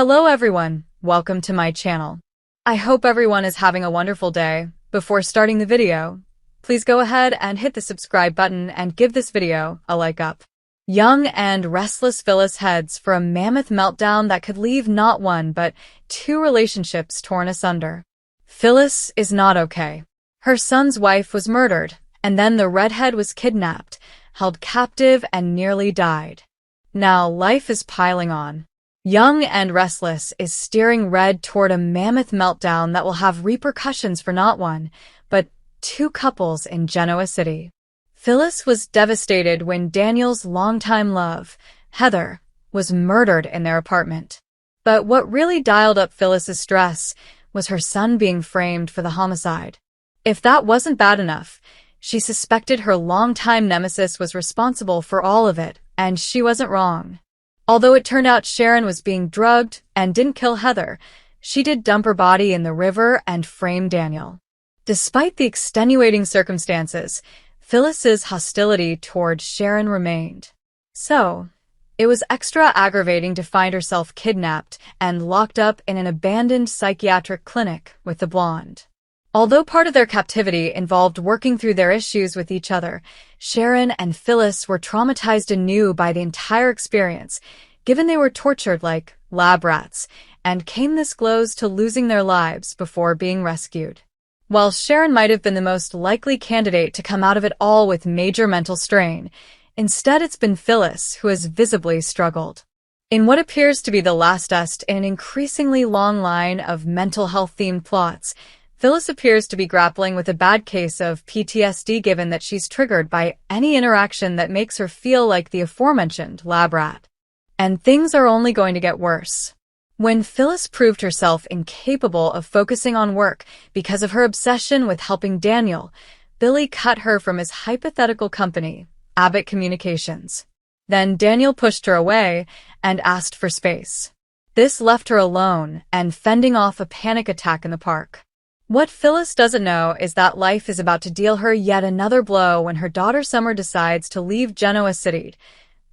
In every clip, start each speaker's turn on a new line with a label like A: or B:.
A: Hello everyone, welcome to my channel. I hope everyone is having a wonderful day. Before starting the video, please go ahead and hit the subscribe button and give this video a like up. Young and restless Phyllis heads for a mammoth meltdown that could leave not one but two relationships torn asunder. Phyllis is not okay. Her son's wife was murdered, and then the redhead was kidnapped, held captive, and nearly died. Now life is piling on. Young and Restless is steering Red toward a mammoth meltdown that will have repercussions for not one, but two couples in Genoa City. Phyllis was devastated when Daniel's longtime love, Heather, was murdered in their apartment. But what really dialed up Phyllis's stress was her son being framed for the homicide. If that wasn't bad enough, she suspected her longtime nemesis was responsible for all of it, and she wasn't wrong. Although it turned out Sharon was being drugged and didn't kill Heather, she did dump her body in the river and frame Daniel. Despite the extenuating circumstances, Phyllis's hostility toward Sharon remained. So, it was extra aggravating to find herself kidnapped and locked up in an abandoned psychiatric clinic with the blonde. Although part of their captivity involved working through their issues with each other, Sharon and Phyllis were traumatized anew by the entire experience, given they were tortured like lab rats, and came this close to losing their lives before being rescued. While Sharon might have been the most likely candidate to come out of it all with major mental strain, instead it's been Phyllis who has visibly struggled. In what appears to be the lastest in an increasingly long line of mental health-themed plots, Phyllis appears to be grappling with a bad case of PTSD given that she's triggered by any interaction that makes her feel like the aforementioned lab rat. And things are only going to get worse. When Phyllis proved herself incapable of focusing on work because of her obsession with helping Daniel, Billy cut her from his hypothetical company, Abbott Communications. Then Daniel pushed her away and asked for space. This left her alone and fending off a panic attack in the park. What Phyllis doesn't know is that life is about to deal her yet another blow when her daughter Summer decides to leave Genoa City.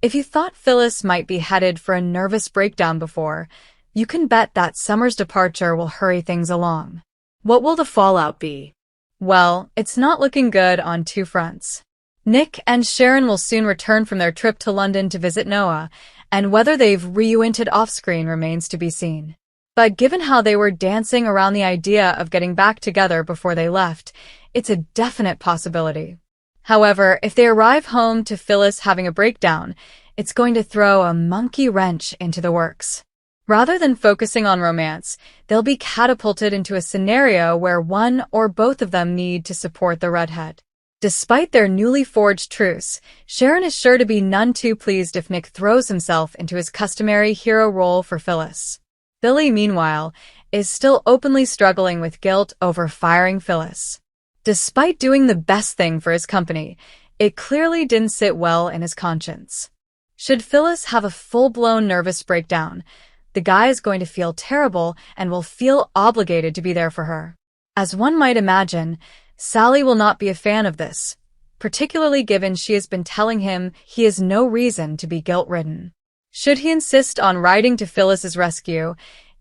A: If you thought Phyllis might be headed for a nervous breakdown before, you can bet that Summer's departure will hurry things along. What will the fallout be? Well, it's not looking good on two fronts. Nick and Sharon will soon return from their trip to London to visit Noah, and whether they've reunited off-screen remains to be seen. But given how they were dancing around the idea of getting back together before they left, it's a definite possibility. However, if they arrive home to Phyllis having a breakdown, it's going to throw a monkey wrench into the works. Rather than focusing on romance, they'll be catapulted into a scenario where one or both of them need to support the redhead. Despite their newly forged truce, Sharon is sure to be none too pleased if Nick throws himself into his customary hero role for Phyllis. Billy, meanwhile, is still openly struggling with guilt over firing Phyllis. Despite doing the best thing for his company, it clearly didn't sit well in his conscience. Should Phyllis have a full-blown nervous breakdown, the guy is going to feel terrible and will feel obligated to be there for her. As one might imagine, Sally will not be a fan of this, particularly given she has been telling him he has no reason to be guilt-ridden. Should he insist on riding to Phyllis's rescue,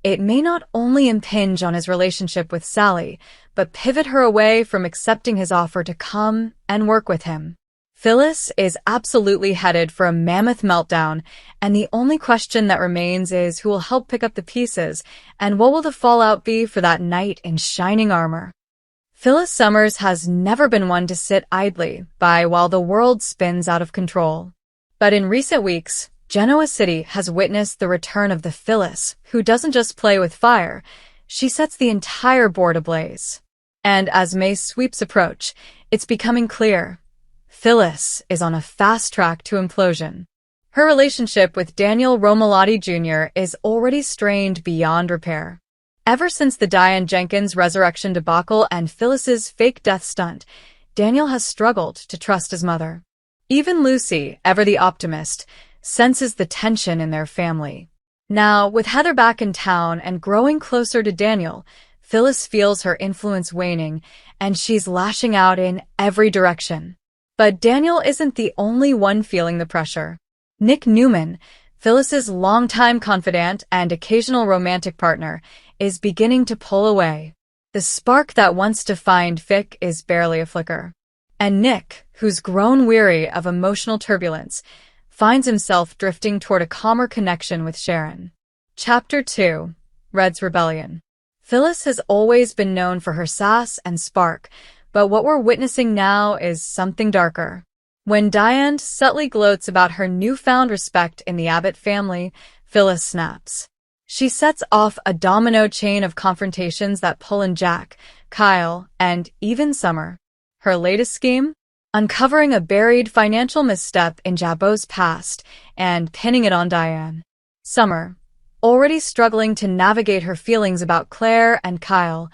A: it may not only impinge on his relationship with Sally, but pivot her away from accepting his offer to come and work with him. Phyllis is absolutely headed for a mammoth meltdown, and the only question that remains is who will help pick up the pieces, and what will the fallout be for that knight in shining armor. Phyllis Summers has never been one to sit idly by while the world spins out of control. But in recent weeks, Genoa City has witnessed the return of the Phyllis, who doesn't just play with fire, she sets the entire board ablaze. And as May's sweeps approach, it's becoming clear. Phyllis is on a fast track to implosion. Her relationship with Daniel Romalotti Jr. is already strained beyond repair. Ever since the Diane Jenkins resurrection debacle and Phyllis's fake death stunt, Daniel has struggled to trust his mother. Even Lucy, ever the optimist, senses the tension in their family. Now, with Heather back in town and growing closer to Daniel, Phyllis feels her influence waning, and she's lashing out in every direction. But Daniel isn't the only one feeling the pressure. Nick Newman, Phyllis's longtime confidant and occasional romantic partner, is beginning to pull away. The spark that once defined Vic is barely a flicker. And Nick, who's grown weary of emotional turbulence, finds himself drifting toward a calmer connection with Sharon. Chapter 2. Red's Rebellion. Phyllis has always been known for her sass and spark, but what we're witnessing now is something darker. When Diane subtly gloats about her newfound respect in the Abbott family, Phyllis snaps. She sets off a domino chain of confrontations that pull in Jack, Kyle, and even Summer. Her latest scheme? Uncovering a buried financial misstep in Jabot's past and pinning it on Diane. Summer, already struggling to navigate her feelings about Claire and Kyle,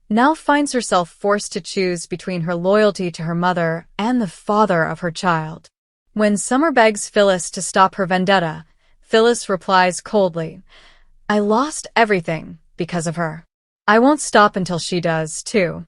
A: now finds herself forced to choose between her loyalty to her mother and the father of her child. When Summer begs Phyllis to stop her vendetta, Phyllis replies coldly, "I lost everything because of her. I won't stop until she does, too."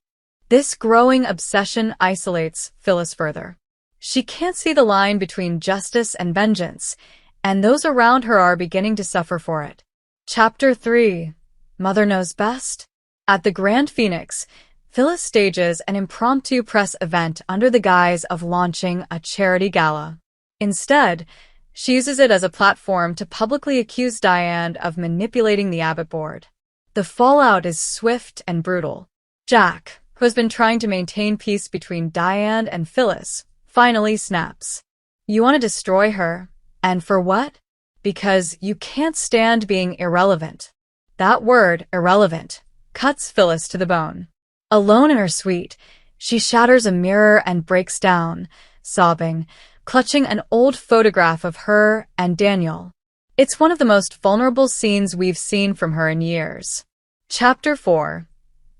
A: This growing obsession isolates Phyllis further. She can't see the line between justice and vengeance, and those around her are beginning to suffer for it. Chapter 3. Mother Knows Best. At the Grand Phoenix, Phyllis stages an impromptu press event under the guise of launching a charity gala. Instead, she uses it as a platform to publicly accuse Diane of manipulating the Abbott board. The fallout is swift and brutal. Jack, who has been trying to maintain peace between Diane and Phyllis, finally snaps. "You want to destroy her, and for what? Because you can't stand being irrelevant." That word, irrelevant, cuts Phyllis to the bone. Alone in her suite, she shatters a mirror and breaks down, sobbing, clutching an old photograph of her and Daniel. It's one of the most vulnerable scenes we've seen from her in years. Chapter 4.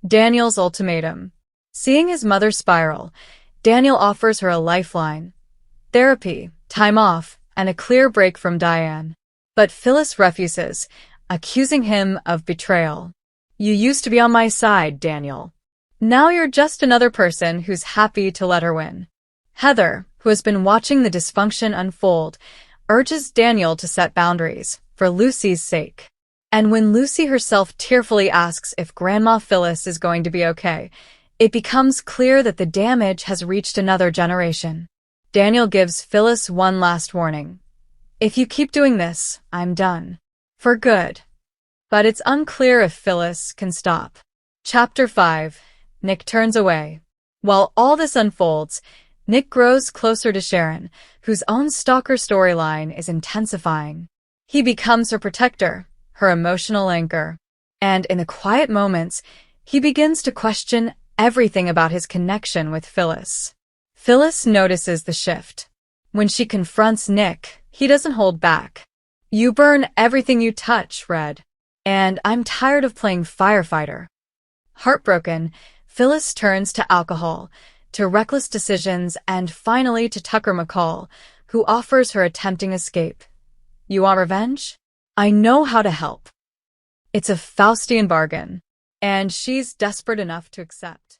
A: Daniel's Ultimatum. Seeing his mother spiral, Daniel offers her a lifeline: therapy, time off, and a clear break from Diane. But Phyllis refuses, accusing him of betrayal. "You used to be on my side, Daniel. Now you're just another person who's happy to let her win." Heather, who has been watching the dysfunction unfold, urges Daniel to set boundaries, for Lucy's sake. And when Lucy herself tearfully asks if Grandma Phyllis is going to be okay, it becomes clear that the damage has reached another generation. Daniel gives Phyllis one last warning. "If you keep doing this, I'm done. For good." But it's unclear if Phyllis can stop. Chapter 5. Nick turns away. While all this unfolds, Nick grows closer to Sharon, whose own stalker storyline is intensifying. He becomes her protector, her emotional anchor. And in the quiet moments, he begins to question everything about his connection with Phyllis. Phyllis notices the shift. When she confronts Nick, he doesn't hold back. "You burn everything you touch, Red. And I'm tired of playing firefighter." Heartbroken, Phyllis turns to alcohol, to reckless decisions, and finally to Tucker McCall, who offers her a tempting escape. "You want revenge? I know how to help." It's a Faustian bargain, and she's desperate enough to accept.